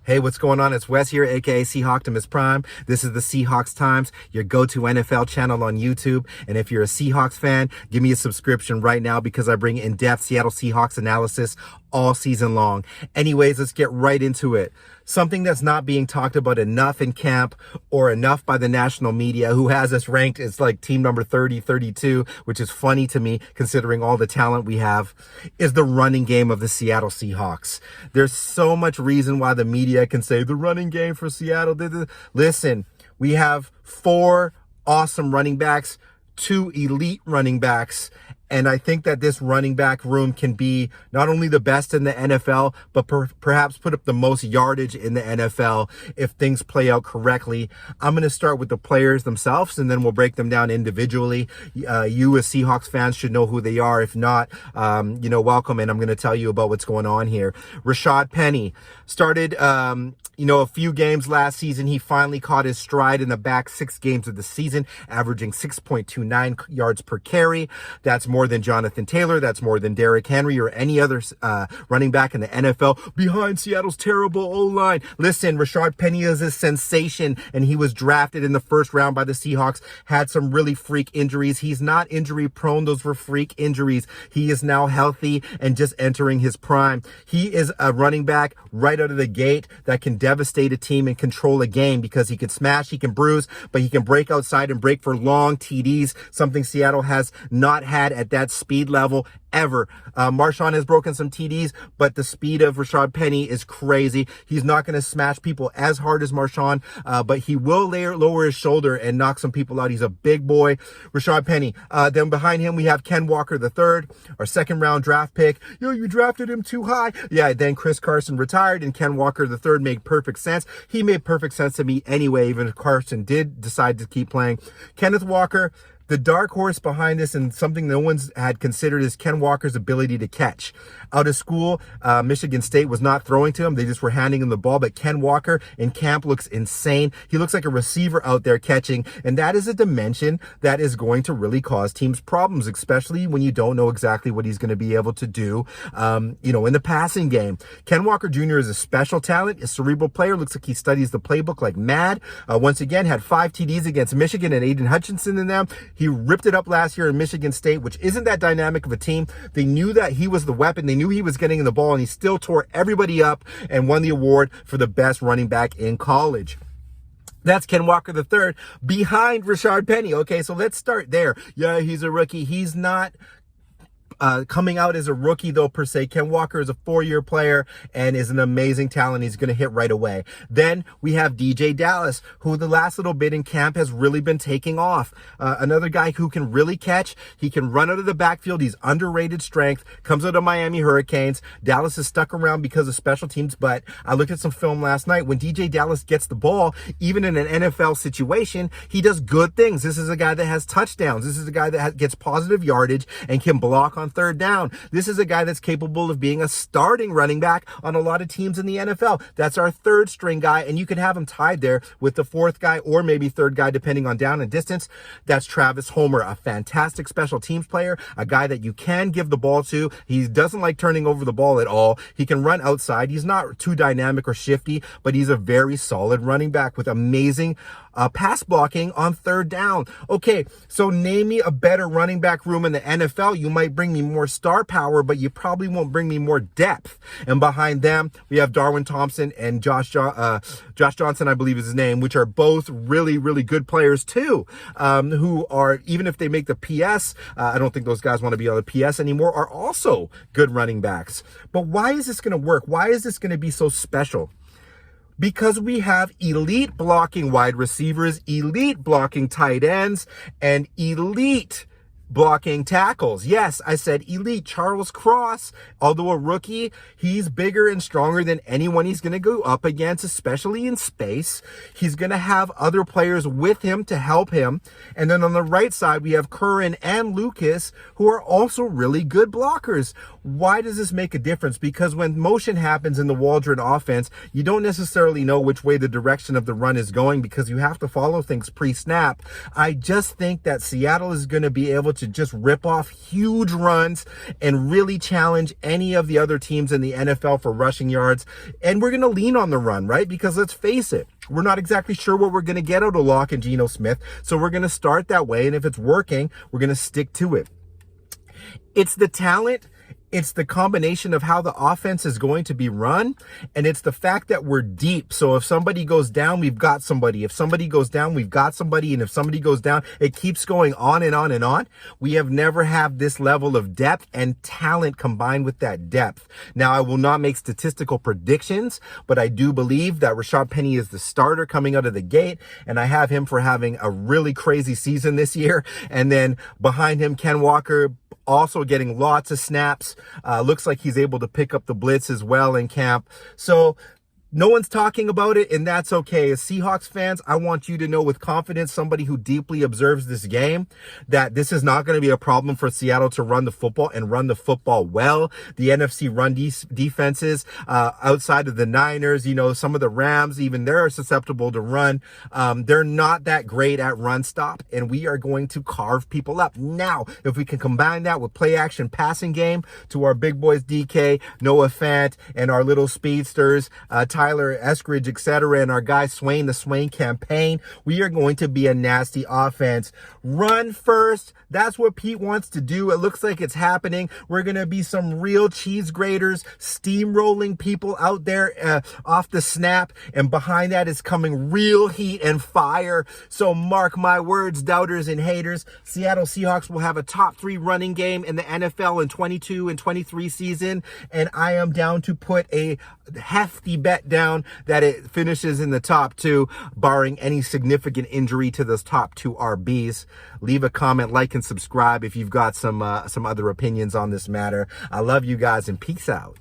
Hey, what's going on? It's Wes here, aka Seahawk Prime. This is the Seahawks Times, your go-to NFL channel on YouTube. And if you're a Seahawks fan, give me a subscription right now because I bring in-depth Seattle Seahawks analysis all season long. Anyways, let's get right into it. Something that's not being talked about enough in camp or enough by the national media, who has us ranked as like team number 30, 32, which is funny to me considering all the talent we have, is the running game of the Seattle Seahawks. There's so much reason why the media can say the running game for Seattle. Listen, we have 4 awesome running backs, 2 elite running backs, and I think that this running back room can be not only the best in the NFL, but perhaps put up the most yardage in the NFL if things play out correctly. I'm going to start with the players themselves, and then we'll break them down individually. You as Seahawks fans should know who they are. If not, welcome, and I'm going to tell you about what's going on here. Rashaad Penny started, a few games last season. He finally caught his stride in the back 6 games of the season, averaging 6.29 yards per carry. That's more than Jonathan Taylor. That's more than Derrick Henry or any other running back in the NFL behind Seattle's terrible O-line. Listen, Rashaad Penny is a sensation, and he was drafted in the first round by the Seahawks, had some really freak injuries. He's not injury prone. Those were freak injuries. He is now healthy and just entering his prime. He is a running back right out of the gate that can devastate a team and control a game because he can smash, he can bruise, but he can break outside and break for long TDs, something Seattle has not had at that speed level ever. Marshawn has broken some TDs, but the speed of Rashaad Penny is crazy. He's not going to smash people as hard as Marshawn, but he will lower his shoulder and knock some people out. He's a big boy, Rashaad Penny. Then behind him, we have Ken Walker III, our 2nd round draft pick. You drafted him too high. Yeah, then Chris Carson retired and Ken Walker III made perfect sense. He made perfect sense to me anyway, even if Carson did decide to keep playing. Kenneth Walker, the dark horse behind this, and something no one's had considered, is Ken Walker's ability to catch. Out of school, Michigan State was not throwing to him. They just were handing him the ball. But Ken Walker in camp looks insane. He looks like a receiver out there catching. And that is a dimension that is going to really cause teams problems, especially when you don't know exactly what he's going to be able to do, in the passing game. Ken Walker Jr. is a special talent, a cerebral player. Looks like he studies the playbook like mad. Once again, had 5 TDs against Michigan and Aiden Hutchinson in them. He ripped it up last year in Michigan State, which isn't that dynamic of a team. They knew that he was the weapon. They knew he was getting in the ball, and he still tore everybody up and won the award for the best running back in college. That's Ken Walker III behind Rashaad Penny. Okay, so let's start there. Yeah, he's a rookie. He's not coming out as a rookie, though, per se. Ken Walker is a 4-year player and is an amazing talent. He's going to hit right away. Then we have DJ Dallas, who the last little bit in camp has really been taking off. Another guy who can really catch. He can run out of the backfield. He's underrated strength. Comes out of Miami Hurricanes. Dallas is stuck around because of special teams, but I looked at some film last night. When DJ Dallas gets the ball, even in an NFL situation, he does good things. This is a guy that has touchdowns. This is a guy that gets positive yardage and can block on 3rd down. This is a guy that's capable of being a starting running back on a lot of teams in the NFL. That's our 3rd string guy, and you can have him tied there with the 4th guy or maybe 3rd guy depending on down and distance. That's Travis Homer, a fantastic special teams player, a guy that you can give the ball to. He doesn't like turning over the ball at all. He can run outside. He's not too dynamic or shifty, but he's a very solid running back with amazing pass blocking on 3rd down. Okay, so name me a better running back room in the NFL. You might bring me more star power, but you probably won't bring me more depth. And behind them, we have Darwin Thompson and Josh Johnson, I believe is his name, which are both really, really good players too, who are, even if they make the PS, I don't think those guys want to be on the PS anymore, are also good running backs. But why is this going to work? Why is this going to be so special? Because we have elite blocking wide receivers, elite blocking tight ends, and elite blocking tackles. Yes, I said elite. Charles Cross, although a rookie, he's bigger and stronger than anyone he's going to go up against, especially in space. He's going to have other players with him to help him. And then on the right side, we have Curran and Lucas, who are also really good blockers. Why does this make a difference? Because when motion happens in the Waldron offense, you don't necessarily know which way the direction of the run is going because you have to follow things pre-snap. I just think that Seattle is going to be able to just rip off huge runs and really challenge any of the other teams in the NFL for rushing yards. And we're going to lean on the run, right? Because let's face it, we're not exactly sure what we're going to get out of Locke and Geno Smith. So we're going to start that way. And if it's working, we're going to stick to it. It's the talent. It's the combination of how the offense is going to be run, and it's the fact that we're deep. So if somebody goes down, we've got somebody. If somebody goes down, we've got somebody. And if somebody goes down, it keeps going on and on and on. We have never had this level of depth and talent combined with that depth. Now, I will not make statistical predictions, but I do believe that Rashaad Penny is the starter coming out of the gate, and I have him for having a really crazy season this year. And then behind him, Ken Walker, also getting lots of snaps. Looks like he's able to pick up the blitz as well in camp. So no one's talking about it, and that's okay. As Seahawks fans, I want you to know with confidence, somebody who deeply observes this game, that this is not going to be a problem for Seattle to run the football and run the football well. The NFC run defenses outside of the Niners, some of the Rams, even they're susceptible to run. They're not that great at run stop, and we are going to carve people up. Now, if we can combine that with play action passing game to our big boys DK, Noah Fant, and our little speedsters, Tyler Eskridge, etc., and our guy Swain, the Swain campaign, we are going to be a nasty offense. Run first. That's what Pete wants to do. It looks like it's happening. We're going to be some real cheese graters, steamrolling people out there off the snap, and behind that is coming real heat and fire. So mark my words, doubters and haters. Seattle Seahawks will have a top 3 running game in the NFL in 22 and 23 season, and I am down to put a hefty bet down that it finishes in the top 2, barring any significant injury to those top 2 RBs. Leave a comment, like, and subscribe if you've got some other opinions on this matter. I love you guys, and peace out.